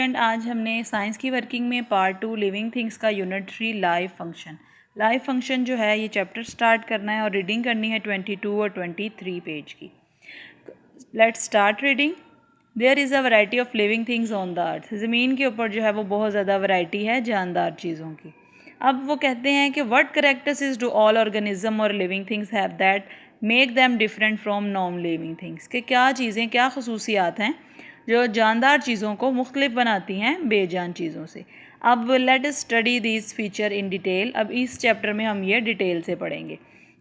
And आज हमने science की वर्किंग में पार्ट 2 लिविंग थिंग्स का unit 3 live function. Live function जो है ये चैप्टर स्टार्ट करना है और रीडिंग करनी है 22 और 23 पेज की। Let's start reading. There is a variety of living things on the earth. ज़मीन के ऊपर जो है वो बहुत ज़्यादा वैरायटी है जानदार चीज़ों की। अब वो कहते हैं कि what characteristics do all organism और living things have that make them different from non living things, कि क्या चीज़ें, क्या खसूसियात हैं जो जानदार चीज़ों को मुख्तलिफ बनाती हैं बेजान चीज़ों से। अब let us study this feature in detail. अब इस चैप्टर में हम ये डिटेल से पढ़ेंगे।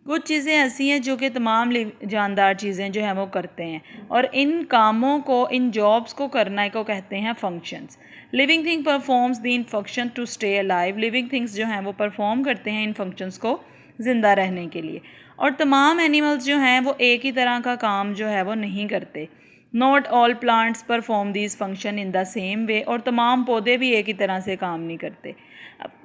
कुछ चीज़ें ऐसी हैं जो कि तमाम जानदार चीज़ें जो हैं वो करते हैं, और इन कामों को, इन जॉब्स को करना को कहते हैं functions. Living thing performs the in function to stay alive. Living things जो हैं वो परफॉर्म करते हैं इन फंक्शंस को ज़िंदा रहने के लिए। और तमाम एनिमल्स जो हैं वो एक ही तरह का काम जो है वो नहीं करते। Not all plants perform this function in the same way. और तमाम पौधे भी एक ही तरह से काम नहीं करते।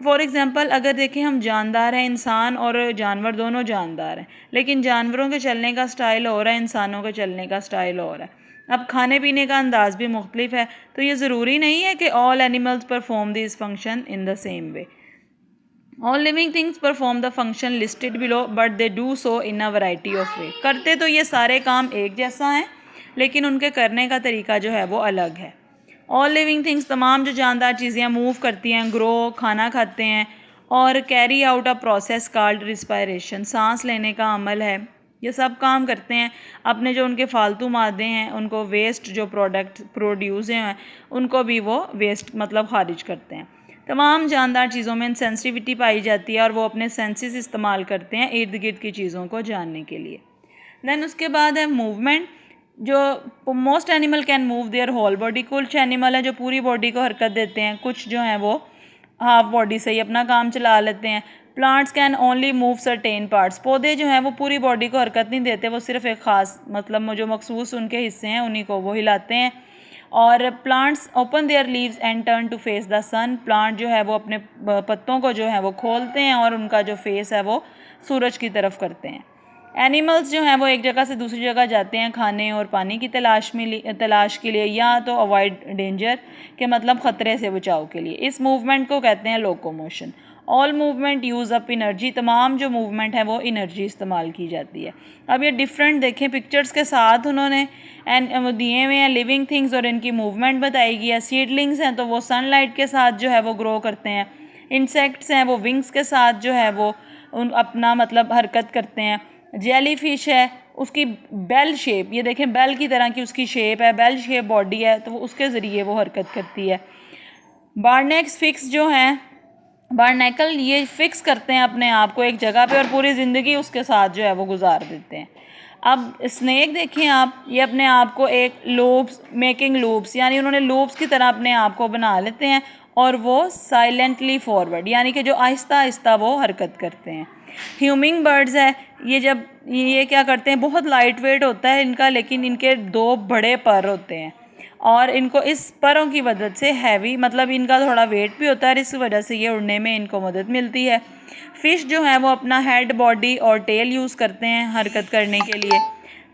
फॉर एग्ज़ाम्पल अगर देखें, हम जानदार हैं, इंसान और जानवर दोनों जानदार हैं, लेकिन जानवरों के चलने का स्टाइल और है, इंसानों के चलने का स्टाइल और है। अब खाने पीने का अंदाज़ भी मुख्तलिफ है, तो ये ज़रूरी नहीं है कि all animals perform this function in the same way. All living things perform the function listed below but they do so in a variety of वे। करते तो ये सारे काम एक जैसा हैं, लेकिन उनके करने का तरीका जो है वो अलग है। ऑल लिविंग थिंग्स, तमाम जो जानदार चीज़ें मूव करती हैं, ग्रो, खाना खाते हैं, और carry out a process called respiration, सांस लेने का अमल है, ये सब काम करते हैं। अपने जो उनके फालतू मादे हैं, उनको वेस्ट जो प्रोडक्ट प्रोड्यूस हैं उनको भी वो वेस्ट मतलब खारिज करते हैं। तमाम जानदार चीज़ों में सेंसिटिविटी पाई जाती है और वो अपने सेंसेस इस्तेमाल करते हैं इर्द गिर्द की चीज़ों को जानने के लिए। दैन उसके बाद है मूवमेंट। जो most animal can move their whole body. कुछ एनिमल हैं जो पूरी बॉडी को हरकत देते हैं, कुछ जो हैं वो हाफ बॉडी से ही अपना काम चला लेते हैं। Plants can only move certain parts. पौधे जो हैं वो पूरी बॉडी को हरकत नहीं देते, वो सिर्फ एक ख़ास मतलब जो मखसूस उनके हिस्से हैं उन्हीं को वो हिलाते हैं। और plants open their leaves and turn to face the sun. Plant जो है वो अपने पत्तों को जो है वो खोलते हैं और उनका जो फेस है वो सूरज की तरफ करते हैं। एनिमल्स जो हैं वो एक जगह से दूसरी जगह जाते हैं खाने और पानी की तलाश के लिए, या तो अवॉइड डेंजर के मतलब ख़तरे से बचाव के लिए। इस मूवमेंट को कहते हैं locomotion. All movement use up energy. तमाम जो मूवमेंट है वो एनर्जी इस्तेमाल की जाती है। अब ये डिफरेंट देखें पिक्चर्स के साथ उन्होंने दिए हुए हैं लिविंग थिंग्स और इनकी मूवमेंट बताई गई है। सीडलिंग्स हैं तो वो सनलाइट के साथ जो है वो ग्रो करते हैं। इंसेक्ट्स हैं वो विंग्स के साथ जो है वो अपना मतलब हरकत करते हैं। जेली फिश है, उसकी बेल शेप, ये देखें बेल की तरह की उसकी शेप है, बेल शेप बॉडी है, तो वो उसके ज़रिए वो हरकत करती है। बार्नेक्स फिक्स जो हैं, बार्नेकल ये फिक्स करते हैं अपने आप को एक जगह पे और पूरी ज़िंदगी उसके साथ जो है वो गुजार देते हैं। अब स्नेक देखें आप, ये अपने आप को एक लूप्स मेकिंग लूप्स, यानी उन्होंने लूप्स की तरह अपने आप को बना लेते हैं और वो साइलेंटली फॉरवर्ड, यानी कि जो आहिस्ता आहिस्ता वो हरकत करते हैं। ह्यूमिंग बर्ड्स है, ये क्या करते हैं, बहुत लाइट वेट होता है इनका, लेकिन इनके 2 बड़े पर होते हैं और इनको इस परों की मदद से हैवी मतलब इनका थोड़ा वेट भी होता है और इस वजह से ये उड़ने में इनको मदद मिलती है। फ़िश जो है वो अपना हेड, बॉडी और टेल यूज़ करते हैं हरकत करने के लिए।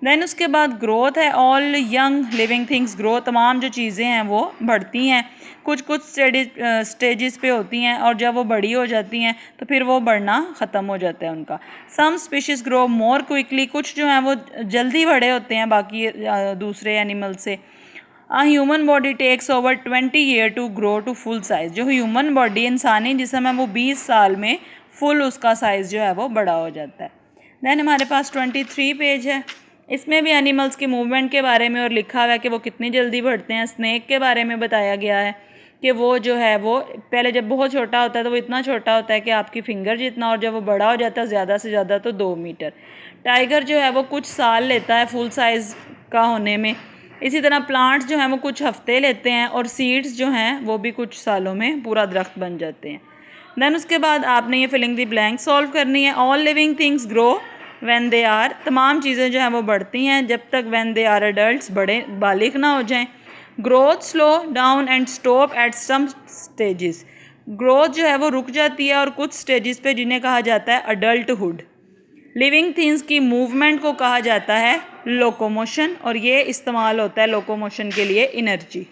दैन उसके बाद ग्रोथ है। All young living things grow. तमाम जो चीज़ें हैं वो बढ़ती हैं, कुछ स्टेजेस पे होती हैं और जब वो बड़ी हो जाती हैं तो फिर वो बढ़ना ख़त्म हो जाता है उनका। सम स्पीशीज़ ग्रो मोर क्विकली। कुछ जो हैं वो जल्दी बड़े होते हैं बाकी दूसरे एनिमल से। Human body takes over 20 year to grow to full size. जो ह्यूमन बॉडी इंसानी जिस्म है वो 20 साल में फुल उसका साइज़ जो है वो बड़ा हो जाता है। दैन हमारे पास 23 पेज है, इसमें भी एनिमल्स की मूवमेंट के बारे में और लिखा हुआ है कि वो कितनी जल्दी बढ़ते हैं। स्नेक के बारे में बताया गया है कि वो जो है वो पहले जब बहुत छोटा होता है तो वो इतना छोटा होता है कि आपकी फिंगर जितना, और जब वो बड़ा हो जाता है ज़्यादा से ज़्यादा तो 2 मीटर। टाइगर जो है वो कुछ साल लेता है फुल साइज़ का होने में। इसी तरह प्लांट्स जो हैं वो कुछ हफ्ते लेते हैं और सीड्स जो हैं वो भी कुछ सालों में पूरा दरख्त बन जाते हैं। दैन उसके बाद आपने ये फिलिंग दी ब्लैंक सॉल्व करनी है। All living things grow when they are. तमाम चीज़ें जो हैं वो बढ़ती हैं जब तक व्हेन दे आर एडल्ट्स, बड़े बालिग ना हो जाएं। Growth slow down and stop at some stages. Growth जो है वो रुक जाती है और कुछ स्टेजेस पे जिन्हें कहा जाता है अडल्टहुड। लिविंग थिंग्स की मूवमेंट को कहा जाता है लोकोमोशन और ये इस्तेमाल होता है लोकोमोशन के लिए एनर्जी।